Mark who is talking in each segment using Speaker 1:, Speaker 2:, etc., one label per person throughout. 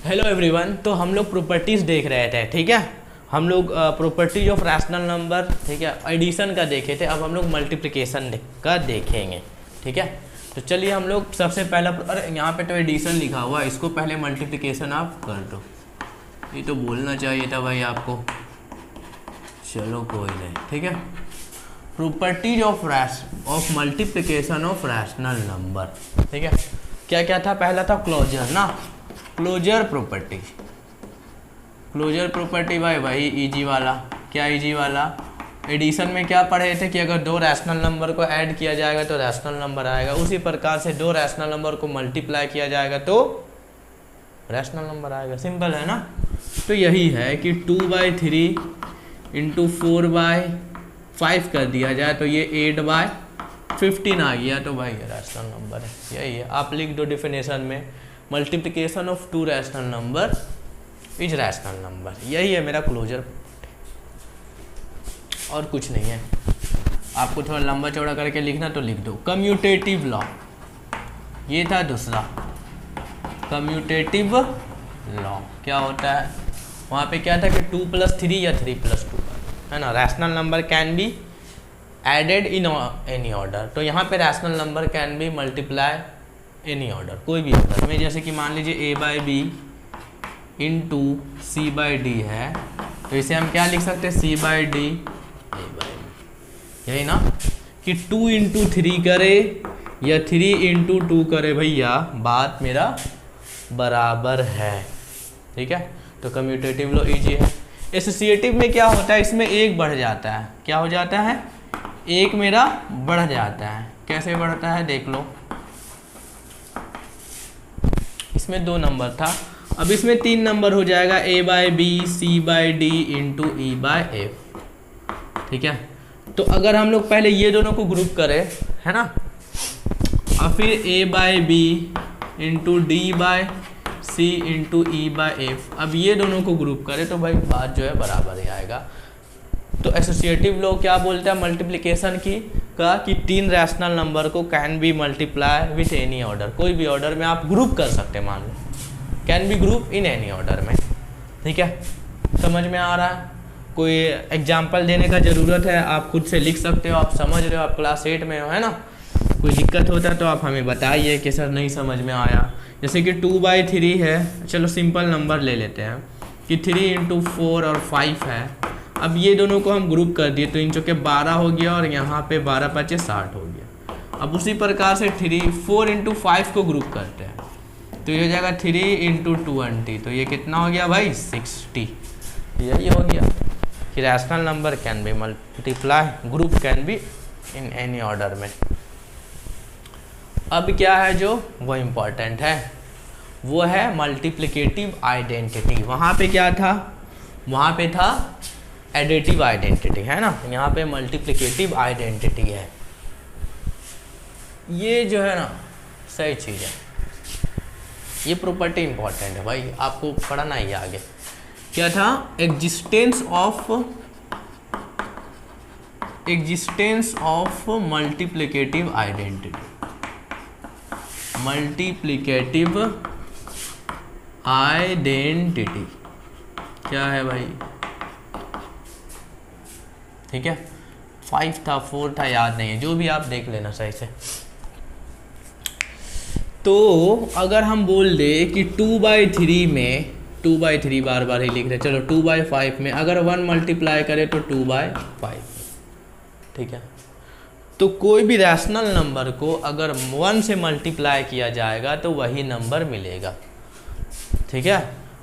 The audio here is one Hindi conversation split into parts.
Speaker 1: Hello everyone. तो हम लोग प्रॉपर्टीज़ देख रहे थे, ठीक है। हम लोग प्रॉपर्टीज ऑफ रैशनल नंबर, ठीक है, एडिशन का देखे थे। अब हम लोग मल्टीप्लिकेशन का देखेंगे, ठीक है। तो चलिए हम लोग सबसे पहला, अरे यहाँ पे तो एडिशन लिखा हुआ है, इसको पहले मल्टीप्लिकेशन आप कर दो। ये तो बोलना चाहिए था भाई आपको, चलो कोई नहीं, ठीक है। Properties of multiplication of rational number, ठीक है। क्या क्या था? पहला था क्लोजर ना, क्लोजर प्रॉपर्टी। क्लोजर प्रॉपर्टी भाई वही इजी वाला। क्या इजी वाला? एडिशन में क्या पढ़े थे कि अगर दो रैशनल नंबर को ऐड किया जाएगा तो रैशनल नंबर आएगा, उसी प्रकार से दो रैशनल नंबर को मल्टीप्लाई किया जाएगा तो रैशनल नंबर आएगा। सिंपल है ना। तो यही है कि 2/3 इंटू 4/5 कर दिया जाए तो ये 8/15 आ गया, तो भाई रैशनल नंबर है। यही है, आप लिख दो डिफिनेशन में, multiplication of to rational number is rational number. यही है मेरा क्लोजर, और कुछ नहीं है। आपको थोड़ा लंबा चौड़ा करके लिखना तो लिख दो। कम्यूटेटिव लॉ, ये था दूसरा। कम्यूटेटिव लॉ क्या होता है? वहाँ पे क्या था कि 2+3 या 3+2 है ना। Rational number can be added in any order. तो यहाँ पे rational number can be multiply any order, कोई भी ऑर्डर में। जैसे कि मान लीजिए A/B इंटू C/D है, तो इसे हम क्या लिख सकते हैं? C/D A/B। यही ना कि 2 इंटू 3 करे या 3 इंटू 2 करे, भैया बात मेरा बराबर है, ठीक है। तो कम्यूटेटिव लॉ इजी है। एसोसिएटिव में क्या होता है? इसमें एक बढ़ जाता है। क्या हो जाता है? एक मेरा बढ़ जाता है। कैसे बढ़ता है देख लो। इसमें 2 नंबर था, अब इसमें 3 नंबर हो जाएगा। A/B C/D इंटू E/F, ठीक है। तो अगर हम लोग पहले ये दोनों को ग्रुप करें, है ना, और फिर A/B into D/C into E/F, अब ये दोनों को ग्रुप करें तो भाई बात जो है बराबर ही आएगा। तो एसोसिएटिव लॉ क्या बोलता है मल्टीप्लिकेशन की का कि 3 रैशनल नंबर को can be multiply with any order. कोई भी ऑर्डर में आप ग्रुप कर सकते हैं, मान लो can be group in any order में, ठीक है। समझ में आ रहा है? कोई एग्जाम्पल देने का ज़रूरत है? आप खुद से लिख सकते हो, आप समझ रहे हो, आप क्लास 8 में हो, है ना। कोई दिक्कत होता है तो आप हमें बताइए कि सर नहीं समझ में आया। जैसे कि 2/3 है, चलो सिंपल नंबर ले लेते हैं कि 3 इंटू 4 और 5 है। अब ये दोनों को हम ग्रुप कर दिए तो इन चौके 12 हो गया और यहाँ पे 12×5 60 हो गया। अब उसी प्रकार से 4 इंटू 5 को ग्रुप करते हैं तो ये हो जाएगा 3 इंटू 20, तो ये कितना हो गया भाई? 60। यही हो गया कि rational number can be multiply, group can be in any order में। अब क्या है जो वो इम्पॉर्टेंट है, वो है मल्टीप्लिकेटिव आइडेंटिटी। वहाँ पे क्या था? वहाँ पे था एडिटिव आइडेंटिटी, है ना। यहाँ पे मल्टीप्लिकेटिव आइडेंटिटी है। ये जो है ना सही चीज़ है, ये प्रॉपर्टी इंपॉर्टेंट है भाई, आपको पढ़ना ही आगे। क्या था? Existence of multiplicative identity. Multiplicative identity क्या है भाई? ठीक है, 5 था 4 था याद नहीं है, जो भी आप देख लेना सही से। तो अगर हम बोल दे कि 2/3 में 2/3 बार बार ही लिख रहे, चलो 2/5 में अगर 1 मल्टीप्लाई करें तो 2/5, ठीक है। तो कोई भी रैशनल नंबर को अगर 1 से मल्टीप्लाई किया जाएगा तो वही नंबर मिलेगा, ठीक है।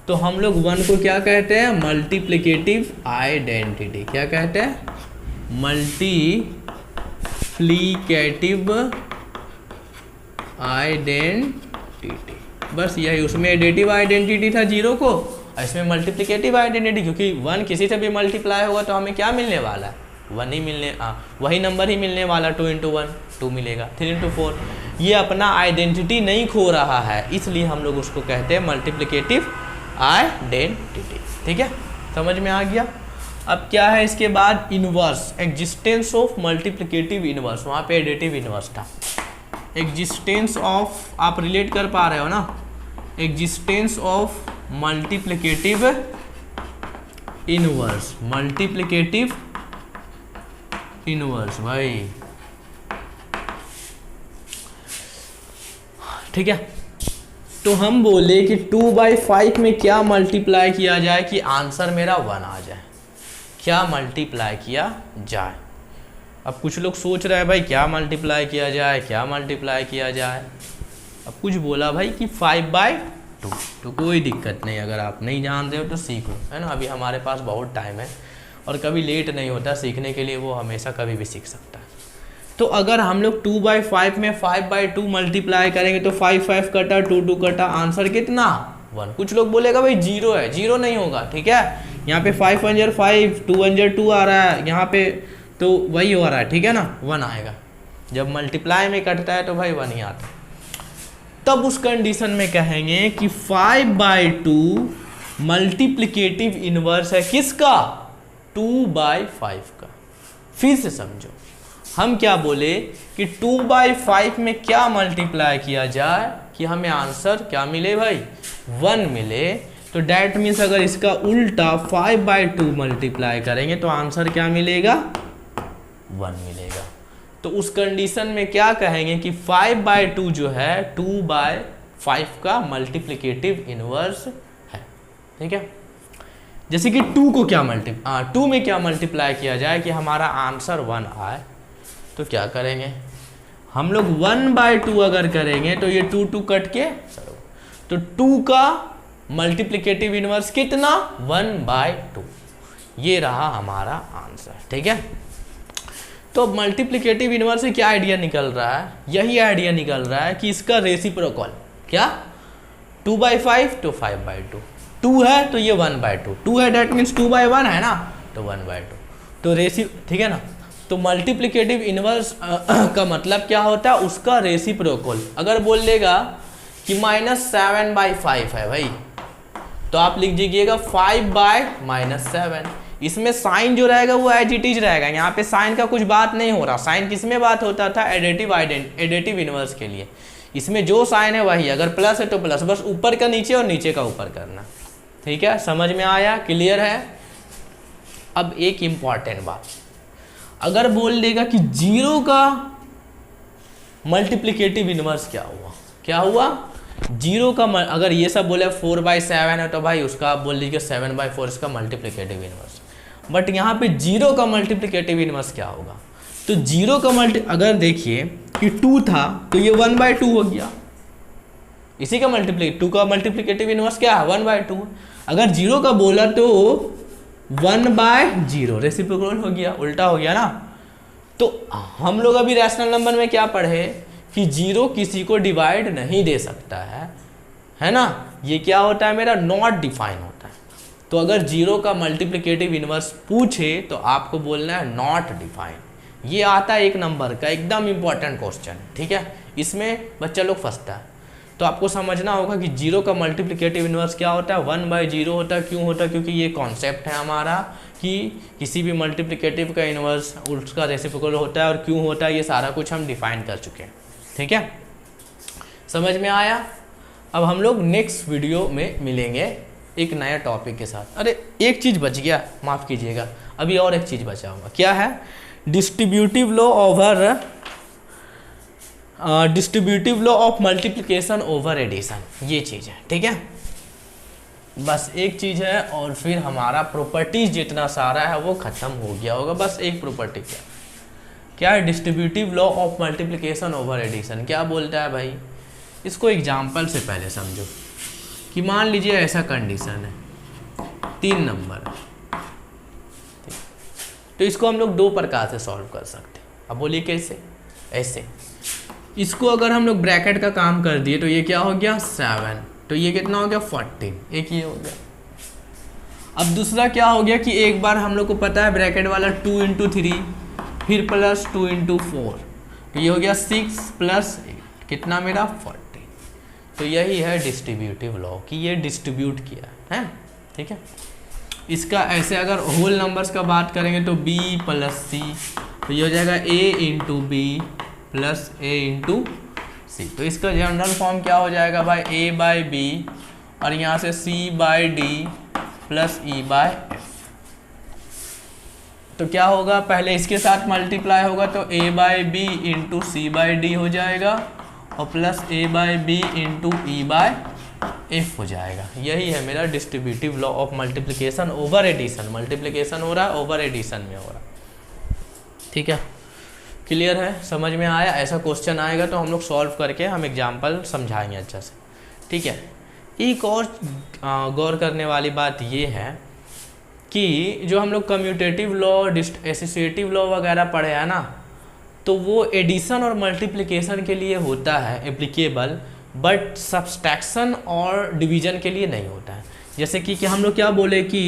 Speaker 1: तो हम लोग 1 को क्या कहते हैं? Multiplicative identity. क्या कहते हैं? Multiplicative identity. बस यही, उसमें एडिटिव आइडेंटिटी था 0 को, इसमें मल्टीप्लिकेटिव आइडेंटिटी, क्योंकि 1 किसी से भी मल्टीप्लाई होगा तो हमें क्या मिलने वाला है? 1 ही मिलने, वही नंबर ही मिलने वाला। 2 इंटू 1 2 मिलेगा, 3 इंटू 4। ये अपना आइडेंटिटी नहीं खो रहा है, इसलिए हम लोग उसको कहते हैं मल्टीप्लिकेटिव आइडेंटिटी, ठीक है। समझ में आ गया? अब क्या है इसके बाद? Inverse, existence of multiplicative inverse. वहाँ पे एडिटिव इनवर्स था। एग्जिस्टेंस ऑफ, आप रिलेट कर पा रहे हो ना, existence of multiplicative inverse, multiplicative inverse भाई, ठीक है। तो हम बोले कि 2/5 में क्या मल्टीप्लाई किया जाए कि आंसर मेरा 1 आ जाए, क्या मल्टीप्लाई किया जाए। अब कुछ लोग सोच रहे हैं भाई क्या मल्टीप्लाई किया जाए, क्या मल्टीप्लाई किया जाए। अब कुछ बोला भाई कि 5/2, तो कोई दिक्कत नहीं, अगर आप नहीं जानते हो तो सीख लो, है ना। अभी हमारे पास बहुत टाइम है और कभी लेट नहीं होता सीखने के लिए, वो हमेशा कभी भी सीख सकता है। तो अगर हम लोग 2/5 में 5/2 मल्टीप्लाई करेंगे तो 5 कटा, 2 कटा, आंसर कितना 1। कुछ लोग बोलेगा भाई 0 है, 0 नहीं होगा, ठीक है। यहाँ पे 5 1 5, 2 1 2 आ रहा है, यहाँ पे तो वही हो रहा है, ठीक है ना, 1 आएगा। जब मल्टीप्लाई में कटता है तो भाई 1 ही आता है। तब उस कंडीशन में कहेंगे कि 5/2 मल्टीप्लिकेटिव इनवर्स है किसका, 2/5 का। फिर से समझो, हम क्या बोले कि 2/5 में क्या मल्टीप्लाई किया जाए कि हमें आंसर क्या मिले भाई, 1 मिले। तो डैट मीन्स अगर इसका उल्टा 5/2 मल्टीप्लाई करेंगे तो आंसर क्या मिलेगा, 1 मिलेगा। तो उस कंडीशन में क्या कहेंगे कि 5/2 जो है 2/5 का मल्टीप्लिकेटिव इनवर्स है, ठीक है। जैसे कि 2 को क्या 2 में क्या मल्टीप्लाई किया जाए कि हमारा आंसर 1 आए, तो क्या करेंगे हम लोग, 1/2 अगर करेंगे तो ये 2 कट के, तो 2 का मल्टीप्लिकेटिव इनवर्स कितना, 1/2। ये रहा हमारा आंसर, ठीक है। तो मल्टीप्लिकेटिव इनवर्स से क्या आइडिया निकल रहा है, यही आइडिया निकल रहा है कि इसका रेसिप्रोकल क्या, 2/5 तो 5/2, 2 है तो ये 1/2, 2 है डेट मीन्स 2/1 है ना, तो 1/2, तो ठीक है ना। तो मल्टीप्लिकेटिव इनवर्स का मतलब क्या होता है, उसका रेसिप्रोकल। अगर बोल देगा कि -7/5 है भाई, तो आप लिख दीजिएगा 5/-7। इसमें साइन जो रहेगा वो एज इट इज रहेगा, यहाँ पे साइन का कुछ बात नहीं हो रहा। साइन किस में बात होता था, एडिटिव इनवर्स के लिए। इसमें जो साइन है वही, अगर प्लस है तो प्लस, बस ऊपर का नीचे और नीचे का ऊपर करना, ठीक है। समझ में आया, क्लियर है। अब एक इम्पॉर्टेंट बात, अगर बोल देगा कि 0 का मल्टीप्लिकेटिव इनवर्स क्या हुआ, क्या हुआ 0 का अगर ये सब बोले 4/7 है तो भाई उसका आप बोल दीजिए 7/4 इसका मल्टीप्लिकेटिव इनवर्स। बट यहाँ पे 0 का मल्टीप्लिकेटिव इनवर्स क्या होगा, तो 0 का अगर देखिए कि 2 था तो ये 1/2 हो गया, इसी का 2 का मल्टीप्लिकेटिव इनवर्स क्या है, 1/2। अगर 0 का बोला तो 1/0 रेसिप्रोकल हो गया, उल्टा हो गया ना। तो हम लोग अभी रैशनल नंबर में क्या पढ़े कि 0 किसी को डिवाइड नहीं दे सकता है ना। ये क्या होता है मेरा, नॉट डिफाइन होता है। तो अगर 0 का मल्टीप्लिकेटिव इनवर्स पूछे तो आपको बोलना है नॉट डिफाइन। ये आता है 1 नंबर का एकदम इंपॉर्टेंट क्वेश्चन, ठीक है। इसमें बच्चा लोग फंसता है, तो आपको समझना होगा कि 0 का मल्टीप्लिकेटिव इनवर्स क्या होता है, 1/0 होता है। क्यों होता है, क्योंकि ये कॉन्सेप्ट है हमारा कि किसी भी मल्टीप्लिकेटिव का इनवर्स उसका रेसिप्रोकल होता है, और क्यों होता है ये सारा कुछ हम डिफाइन कर चुके हैं, ठीक है। समझ में आया। अब हम लोग नेक्स्ट वीडियो में मिलेंगे एक नया टॉपिक के साथ। अरे एक चीज़ बच गया, माफ़ कीजिएगा, अभी और एक चीज़ बचा होगा। क्या है, distributive law of multiplication over addition, ये चीज़ है, ठीक है। बस एक चीज़ है और फिर हमारा प्रॉपर्टीज जितना सारा है वो ख़त्म हो गया होगा। बस एक प्रॉपर्टी क्या है, distributive law of multiplication over addition. क्या बोलता है भाई, इसको एग्जाम्पल से पहले समझो कि मान लीजिए ऐसा कंडीशन है, 3 नंबर, तो इसको हम लोग 2 प्रकार से सॉल्व कर सकते हैं। अब बोलिए कैसे, ऐसे इसको अगर हम लोग ब्रैकेट का काम कर दिए तो ये क्या हो गया 7, तो ये कितना हो गया 14, एक ये हो गया। अब दूसरा क्या हो गया कि एक बार हम लोग को पता है ब्रैकेट वाला 2 × 3 फिर प्लस 2 × 4, तो ये हो गया 6 + 8, कितना मेरा 40। तो यही है डिस्ट्रीब्यूटिव लॉ कि ये डिस्ट्रीब्यूट किया है, ठीक है। इसका ऐसे अगर होल नंबर्स का बात करेंगे तो b + c, तो ये हो जाएगा a × b + a × c। तो इसका जनरल फॉर्म क्या हो जाएगा भाई, a/b और यहाँ से C by D plus E by F. तो क्या होगा, पहले इसके साथ मल्टीप्लाई होगा तो a by B into C by D हो जाएगा और plus a by B into E by F हो जाएगा। यही है मेरा distributive law of multiplication over addition. Multiplication हो रहा है, ओवर एडिशन में हो रहा है। ठीक है, क्लियर है, समझ में आया? ऐसा क्वेश्चन आएगा तो हम लोग सॉल्व करके हम एग्जाम्पल समझाएंगे अच्छा से। ठीक है, एक और गौर करने वाली बात ये है कि जो हम लोग कम्यूटेटिव लॉ, एसोसिएटिव लॉ वगैरह पढ़े हैं ना, तो वो एडिशन और मल्टीप्लिकेशन के लिए होता है एप्लीकेबल, बट सब्सट्रैक्शन और डिवीजन के लिए नहीं होता है। जैसे कि हम लोग क्या बोले कि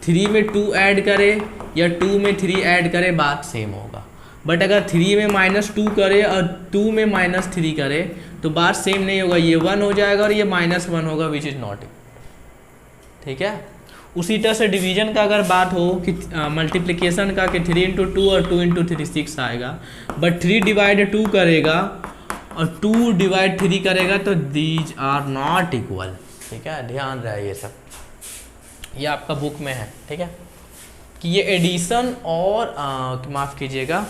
Speaker 1: 3 में 2 ऐड करें या 2 में 3 ऐड करें, बात सेम होगा। बट अगर 3 में -2 करे और 2 में -3 करे तो बात सेम नहीं होगा। ये 1 हो जाएगा और ये -1 होगा, विच इज़ नॉट। ठीक है, उसी तरह से डिवीजन का अगर बात हो कि मल्टीप्लिकेशन का कि 3 इंटू 2 और 2 इंटू 3 6 आएगा, बट 3 डिवाइड 2 करेगा और 2 डिवाइड 3 करेगा तो दीज आर नॉट इक्वल। ठीक है, ध्यान रहे ये सब, ये आपका बुक में है। ठीक है, कि ये एडिशन और माफ़ कीजिएगा,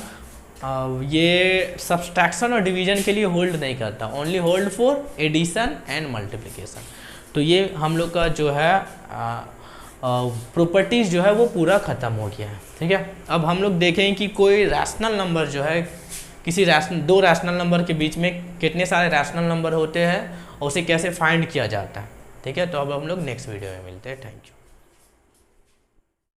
Speaker 1: ये सब्सट्रैक्शन और डिवीजन के लिए होल्ड नहीं करता, only hold for addition and multiplication. तो ये हम लोग का जो है प्रॉपर्टीज़ जो है वो पूरा ख़त्म हो गया है। ठीक है, अब हम लोग देखें कि कोई रैशनल नंबर जो है, किसी दो रैशनल नंबर के बीच में कितने सारे रैशनल नंबर होते हैं और उसे कैसे फाइंड किया जाता है। ठीक है, तो अब हम लोग नेक्स्ट वीडियो में मिलते हैं। Thank you.